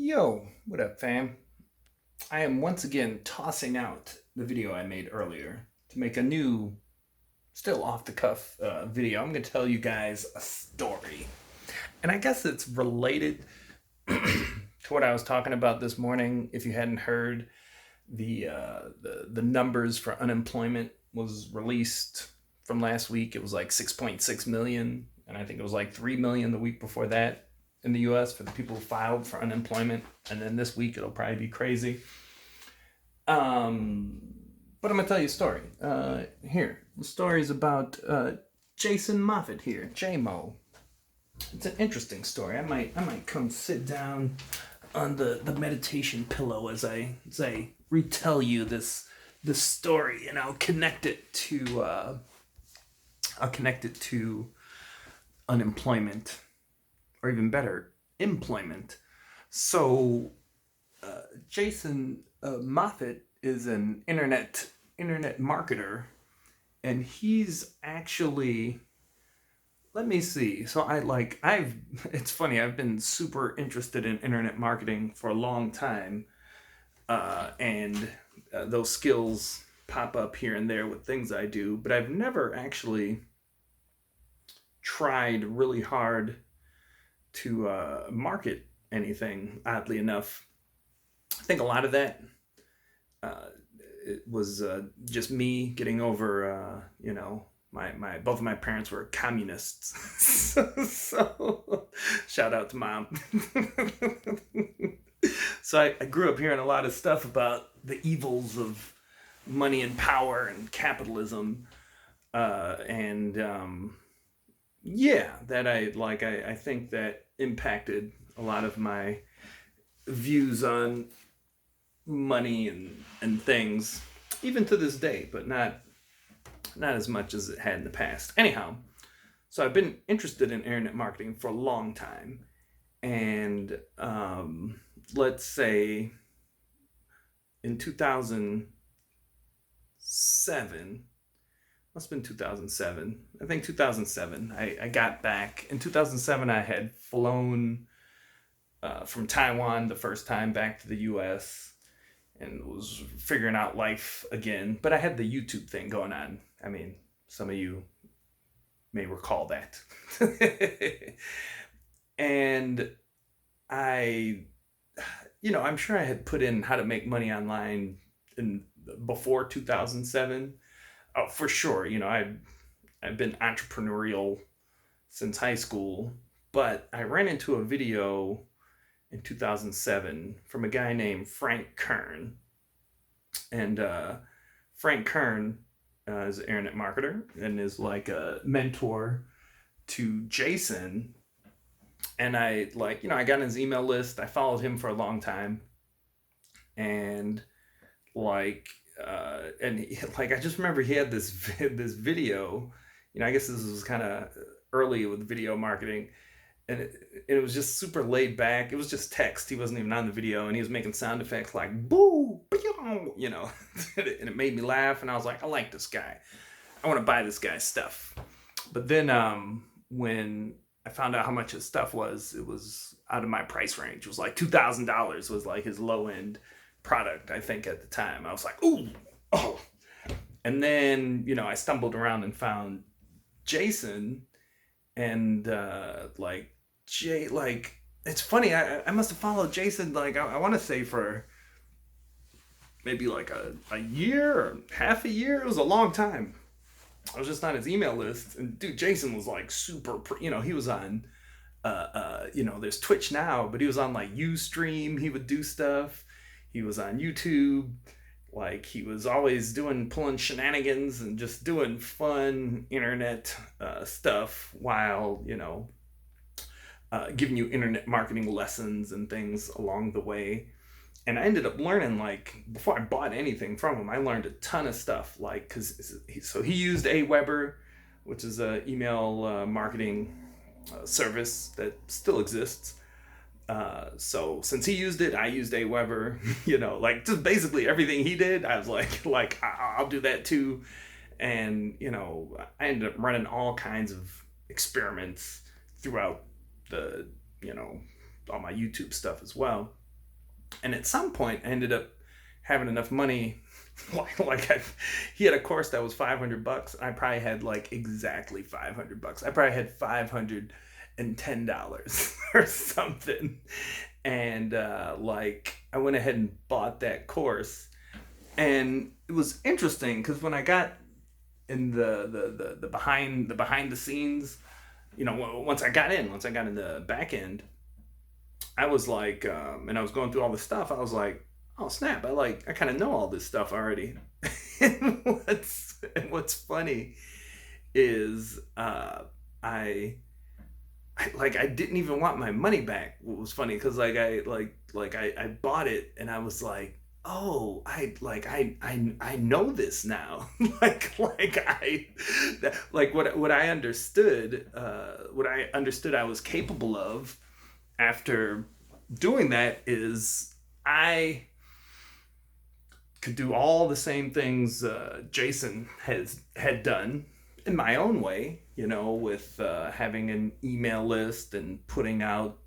Yo, what up, fam? I am once again tossing out the video I made earlier to make a new, still off the cuff video. I'm going to tell you guys a story. And I guess it's related to what I was talking about this morning. If you hadn't heard, the numbers for unemployment was released from last week. It was like 6.6 million, and I think it was like 3 million the week before that in the US for the people who filed for unemployment. And then this week it'll probably be crazy. Um, but I'm gonna tell you a story. Here, the story is about Jason Moffat here, J-Mo. It's an interesting story. I might come sit down on the meditation pillow as I retell you this story, and I'll connect it to unemployment, or even better, employment. So Jason Moffat is an internet marketer, and he's actually, let me see. So it's funny. I've been super interested in internet marketing for a long time, and those skills pop up here and there with things I do, but I've never actually tried really hard to market anything. Oddly enough, I think a lot of that uh, it was just me getting over, my both of my parents were communists. So shout out to mom. So I grew up hearing a lot of stuff about the evils of money and power and capitalism, and yeah, that I think that impacted a lot of my views on money and things, even to this day, but not as much as it had in the past. Anyhow, so I've been interested in internet marketing for a long time, and let's say in 2007, must have been 2007. I think 2007. I got back in 2007. I had flown from Taiwan the first time back to the U.S. and was figuring out life again. But I had the YouTube thing going on. I mean, some of you may recall that. And I, I'm sure I had put in how to make money online in before 2007. Oh, for sure. I've been entrepreneurial since high school, but I ran into a video in 2007 from a guy named Frank Kern. And Frank Kern is an internet marketer and is like a mentor to Jason. And I got his email list. I followed him for a long time. And I just remember he had this video. I guess this was kind of early with video marketing, and it was just super laid back. It was just text. He wasn't even on the video, and he was making sound effects like boo, and it made me laugh. And I was like, I like this guy. I want to buy this guy's stuff. But then when I found out how much his stuff was, it was out of my price range. It was like $2,000 was like his low end product, I think, at the time. I was like, ooh, oh. And then, I stumbled around and found Jason, and it's funny. I must have followed Jason, I want to say for maybe like a year or half a year. It was a long time. I was just on his email list, and dude, Jason was like super, he was on, there's Twitch now, but he was on like Ustream. He would do stuff. He was on YouTube. Like, he was always pulling shenanigans and just doing fun internet stuff while, giving you internet marketing lessons and things along the way. And I ended up learning, before I bought anything from him, I learned a ton of stuff. So he used Aweber, which is an email marketing service that still exists. So since he used it, I used Aweber. Just basically everything he did, I was like I'll do that too. And I ended up running all kinds of experiments throughout the all my YouTube stuff as well. And at some point, I ended up having enough money. He had a course that was $500, and I probably had like exactly $500. I probably had $510 or something. And I went ahead and bought that course. And it was interesting because when I got in the behind the scenes, once I got in the back end, I was like, and I was going through all this stuff. I was like, oh snap! I kind of know all this stuff already. and what's funny is I didn't even want my money back. What was funny because I bought it and I was like, oh, I know this now. What I understood I was capable of after doing that is I could do all the same things Jason had done in my own way, with having an email list and putting out,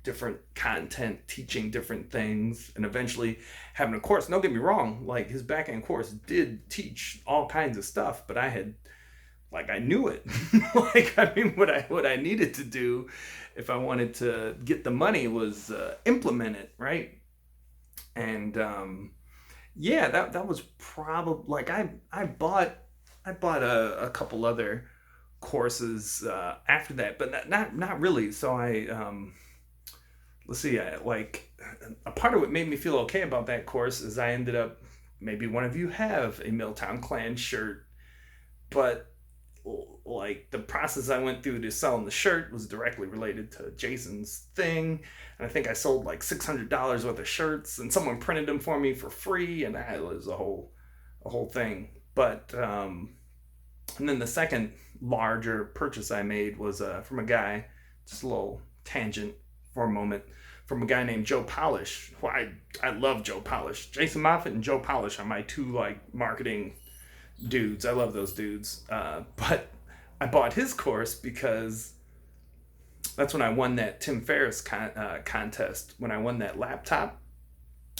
different content, teaching different things, and eventually having a course. Don't get me wrong, like his back end course did teach all kinds of stuff, but I knew it. What I needed to do if I wanted to get the money was implement it, right? And yeah, that was probably I bought a couple other courses after that, but not really. So let's see, a part of what made me feel okay about that course is I ended up, maybe one of you have a Milltown Clan shirt, but like the process I went through to selling the shirt was directly related to Jason's thing. And I think I sold like $600 worth of shirts, and someone printed them for me for free, and that was a whole thing. But and then the second larger purchase I made was from a guy, just a little tangent for a moment, from a guy named Joe Polish. Who I love Joe Polish. Jason Moffett and Joe Polish are my two marketing dudes. I love those dudes. But I bought his course because that's when I won that Tim Ferriss contest. When I won that laptop,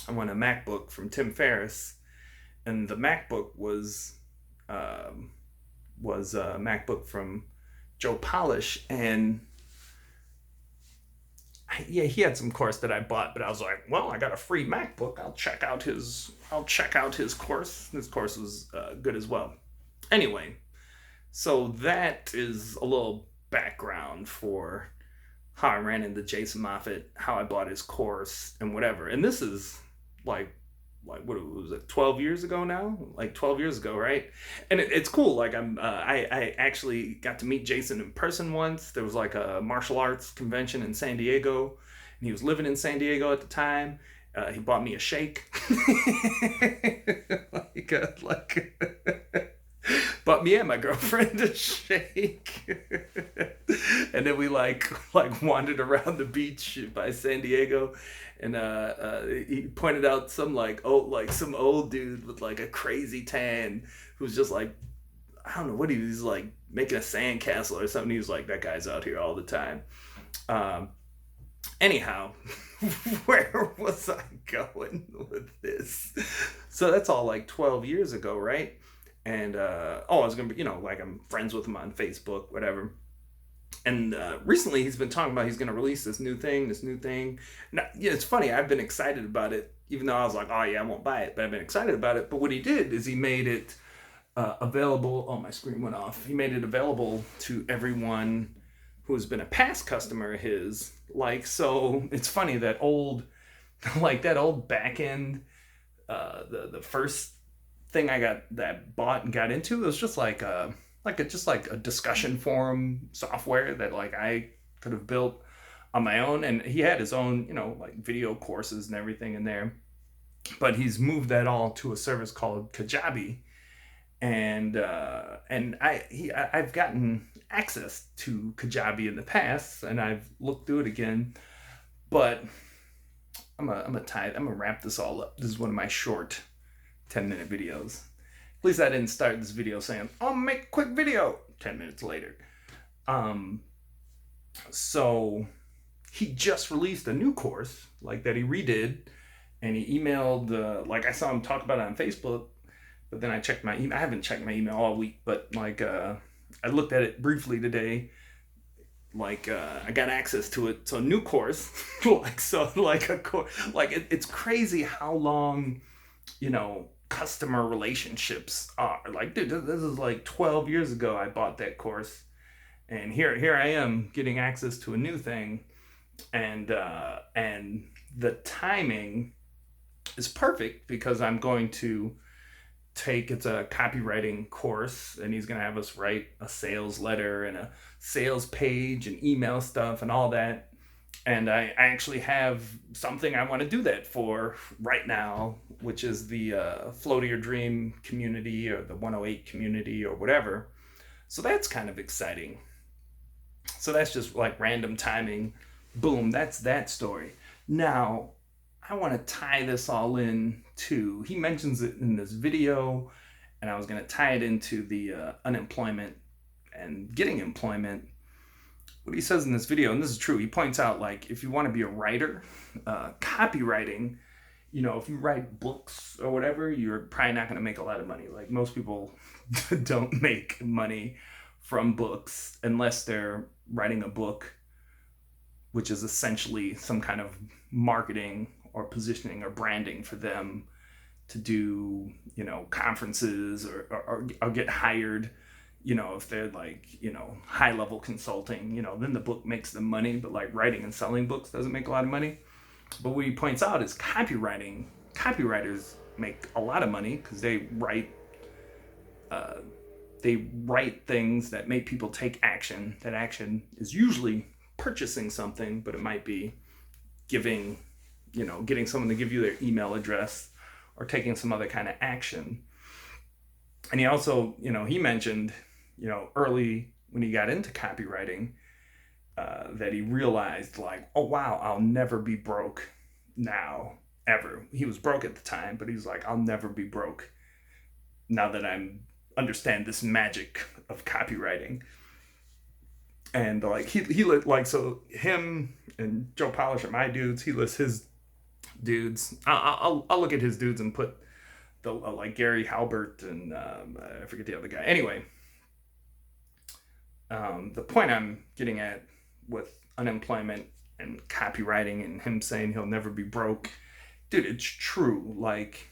I won a MacBook from Tim Ferriss, and the MacBook was a MacBook from Joe Polish, and he had some course that I bought, but I was like, well, I got a free MacBook. I'll check out his course. His course was good as well. Anyway, so that is a little background for how I ran into Jason Moffett, how I bought his course, and whatever. And this is like what was it, 12 years ago now? Like 12 years ago, right? And it's cool. Like I actually got to meet Jason in person once. There was like a martial arts convention in San Diego, and he was living in San Diego at the time. He bought me a shake. Bought me and my girlfriend a shake. And then we wandered around the beach by San Diego, and he pointed out some some old dude with like a crazy tan who's just like, I don't know what he was, like making a sandcastle or something. He was like, that guy's out here all the time. Anyhow, where was I going with this? So that's all like 12 years ago, right? And I was gonna be, I'm friends with him on Facebook, whatever. And recently he's been talking about he's gonna release this new thing. Now, it's funny. I've been excited about it, even though I was like, oh yeah, I won't buy it. But I've been excited about it. But what he did is he made it available. Oh, my screen went off. He made it available to everyone who has been a past customer of his. So it's funny that old back end, the first thing I bought and got into, it was just like a discussion forum software that I could have built on my own. And he had his own, video courses and everything in there, but he's moved that all to a service called Kajabi. And I've gotten access to Kajabi in the past, and I've looked through it again, but I'm gonna wrap this all up. This is one of my short 10-minute videos. At least I didn't start this video saying, I'll make a quick video 10 minutes later. So he just released a new course like that he redid, and he emailed like I saw him talk about it on Facebook, but then I checked my email. I haven't checked my email all week, but like I looked at it briefly today. Like I got access to it. So a new course, like so like a course, like it's crazy how long, customer relationships are. Like, dude, this is like 12 years ago I bought that course, and here I am getting access to a new thing, and the timing is perfect because I'm going to it's a copywriting course, and he's going to have us write a sales letter and a sales page and email stuff and all that. And I actually have something I want to do that for right now, which is the Flow to Your Dream community or the 108 community or whatever. So that's kind of exciting. So that's just like random timing. Boom, that's that story. Now, I want to tie this all in to, he mentions it in this video, and I was going to tie it into the unemployment and getting employment. What he says in this video, and this is true, he points out, like, if you want to be a writer, copywriting, if you write books or whatever, you're probably not going to make a lot of money. Like, most people don't make money from books unless they're writing a book, which is essentially some kind of marketing or positioning or branding for them to do, conferences or get hired. If they're like, high level consulting, then the book makes them money, but like writing and selling books doesn't make a lot of money. But what he points out is copywriters make a lot of money because they write things that make people take action. That action is usually purchasing something, but it might be getting someone to give you their email address or taking some other kind of action. And he also, he mentioned, early when he got into copywriting, that he realized, like, oh wow, I'll never be broke now, ever. He was broke at the time, but he's like, I'll never be broke now that I understand this magic of copywriting. And like he like, so him and Joe Polish are my dudes. He lists his dudes. I'll look at his dudes and put the like Gary Halbert and I forget the other guy. Anyway, the point I'm getting at with unemployment and copywriting and him saying he'll never be broke, dude, it's true. Like,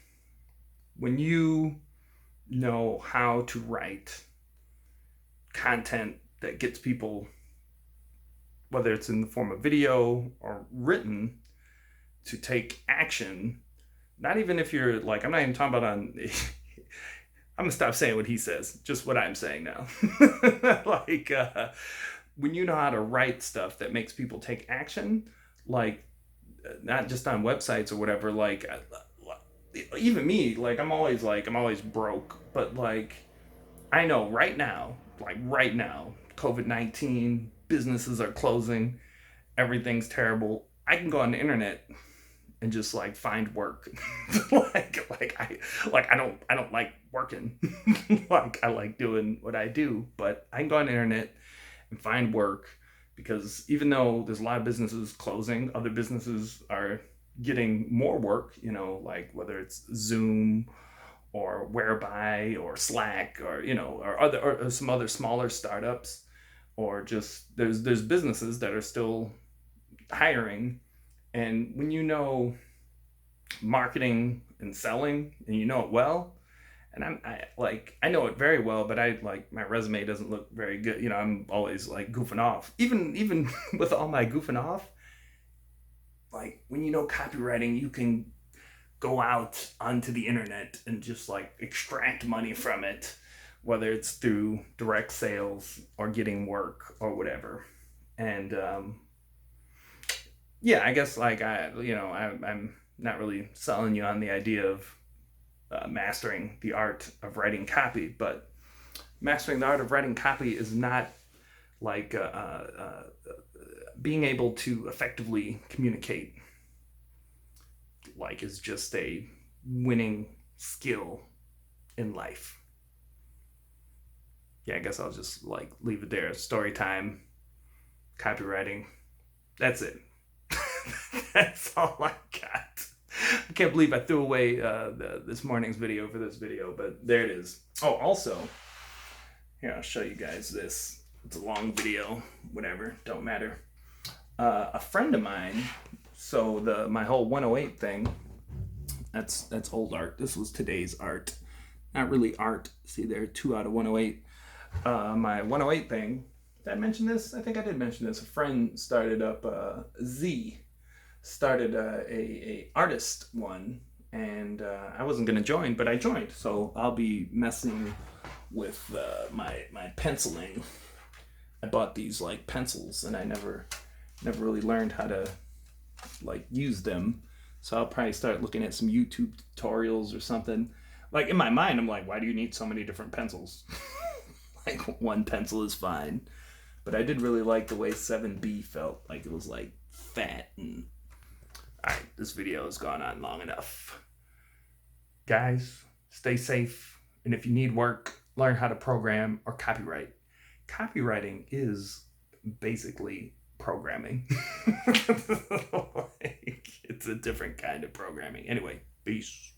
when you know how to write content that gets people, whether it's in the form of video or written, to take action. Not even if you're like, I'm not even talking about I'm gonna stop saying what he says, just what I'm saying now. Like, when you know how to write stuff that makes people take action, like, not just on websites or whatever, like, even me, like, I'm always broke, but like, I know right now, COVID-19, businesses are closing, everything's terrible. I can go on the internet and just like find work. I don't like working. Like, I like doing what I do, but I can go on the internet and find work, because even though there's a lot of businesses closing, other businesses are getting more work, like whether it's Zoom or Whereby or Slack or, or some other smaller startups, or just there's businesses that are still hiring. And when you know marketing and selling, and you know it well, and I know it very well, but my resume doesn't look very good. I'm always like goofing off. Even with all my goofing off, like, when you know copywriting, you can go out onto the internet and just like extract money from it, whether it's through direct sales or getting work or whatever. And yeah, I guess like I'm not really selling you on the idea of mastering the art of writing copy, but mastering the art of writing copy is not like being able to effectively communicate, like, is just a winning skill in life. Yeah, I guess I'll just like leave it there. Story time, copywriting. That's it. That's all I got. I can't believe I threw away this morning's video for this video, but there it is. Oh, also, here, I'll show you guys this. It's a long video, whatever, don't matter. A friend of mine, so my whole 108 thing, that's old art. This was today's art. Not really art. See there, 2 out of 108. My 108 thing, did I mention this? I think I did mention this. A friend started up, started a artist one, and I wasn't gonna join, but I joined. So I'll be messing with my penciling. I bought these like pencils, and I never really learned how to like use them. So I'll probably start looking at some YouTube tutorials or something. Like in my mind, I'm like, why do you need so many different pencils? Like one pencil is fine. But I did really like the way 7B felt. Like it was like fat and... Alright, this video has gone on long enough. Guys, stay safe. And if you need work, learn how to program or copyright. Copywriting is basically programming. Like, it's a different kind of programming. Anyway, peace.